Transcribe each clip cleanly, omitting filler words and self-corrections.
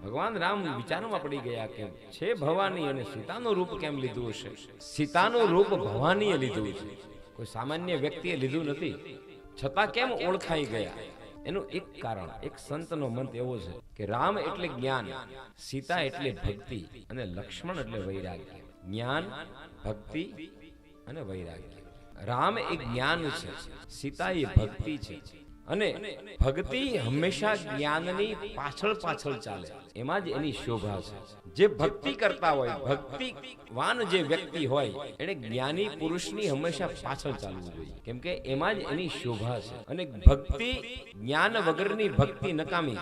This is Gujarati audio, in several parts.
ભગવાન રામ વિચારમાં પડી ગયા કે છે ભવાની અને સીતાનું રૂપ કેમ લીધું હશે? સીતાનું રૂપ ભવાનીએ લીધું છે, કોઈ સામાન્ય વ્યક્તિએ લીધું નથી, છતાં કેમ ઓળખાઈ ગયા? એનું એક કારણ, એક સંતનો મંત એવો છે કે રામ એટલે જ્ઞાન, સીતા એટલે ભક્તિ અને લક્ષ્મણ એટલે વૈરાગ્ય. જ્ઞાન, ભક્તિ અને વૈરાગ્ય. રામ એ જ્ઞાન છે, સીતા એ ભક્તિ છે, અને ભક્તિ હંમેશા જ્ઞાનની પાછળ પાછળ ચાલે, એમાં જ એની શોભા છે. જે ભક્તિ કરતા હોય, ભક્તિવાન જે વ્યક્તિ હોય, એને જ્ઞાની પુરુષની હંમેશા પાછળ ચાલવું જોઈએ, કેમ કે એમાં જ એની શોભા છે. અને ભક્તિ, જ્ઞાન વગરની ભક્તિ નકામી.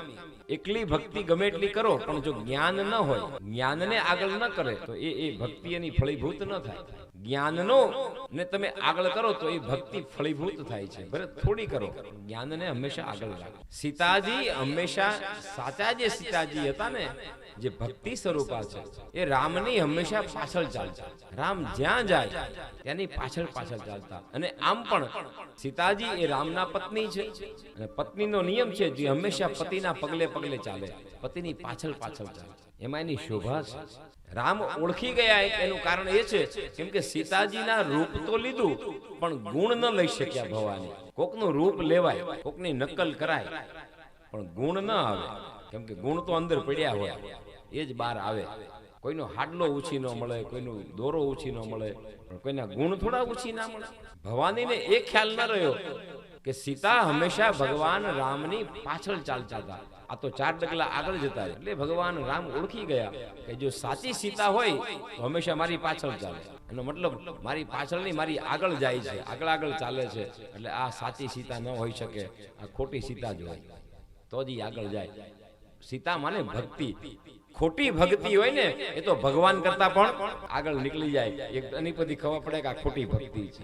એકલી ભક્તિ ગમે એટલી કરો, પણ જો જ્ઞાન ન હોય, જ્ઞાનને આગળ ન કરે, તો એ ભક્તિ એની ફળીભૂત ન થાય. જ્ઞાનનો ને તમે આગળ કરો તો એ ભક્તિ ફળીભૂત થાય છે, ભલે થોડી કરો, જ્ઞાનને હંમેશા આગળ રાખો. સીતાજી હંમેશા, સાચા જે સીતાજી હતા ને, જે ભક્તિ સ્વરૂપા છે, એ રામની હંમેશા પાછળ ચાલતા. રામ જ્યાં જાય ત્યાંની પાછળ પાછળ ચાલતા. અને આમ પણ સીતાજી એ રામના પત્ની છે, અને પત્નીનો નિયમ છે જે હંમેશા પતિના પગલે પગલે ચાલે, પતિની પાછળ પાછળ ચાલે, એમાં એની શોભા છે. રામ ઓળખી ગયા એનું કારણ એ છે કેમ કે સીતાજીના રૂપ તો લીધું, પણ ગુણ ન લઈ શક્યા ભવાની. કોકનું રૂપ લેવાય, કોકની નકલ કરાય, પણ ગુણ ન આવે, કેમ કે ગુણ તો અંદર પડ્યા હોય, એ જ બહાર આવે. કોઈનો હાડલો ઊંચી ન મળે, કોઈનો દોરો ઊંચી ન મળે, પણ કોઈના ગુણ થોડા ઊંચી ના મળે. ભવાનીને એ ખ્યાલ ન રહ્યો કે સીતા હંમેશા ભગવાન રામની પાછળ ચાલતા હતા, આ તો 4 ડગલા આગળ જતા. એટલે ભગવાન રામ ઓળખી ગયા કે જો સાચી સીતા હોય તો હંમેશા મારી પાછળ ચાલે. એનો મતલબ મારી પાછળ નહીં, મારી આગળ જાય છે, આગળ આગળ ચાલે છે. એટલે આ સાચી સીતા ન હોઈ શકે, આ ખોટી સીતા જ હોય, તો જ આગળ જાય. સીતા માને ભક્તિ. ખોટી ભક્તિ હોય ને, એ તો ભગવાન કરતા પણ આગળ નીકળી જાય. એક એની પછી ખબર પડે કે આ ખોટી ભક્તિ છે.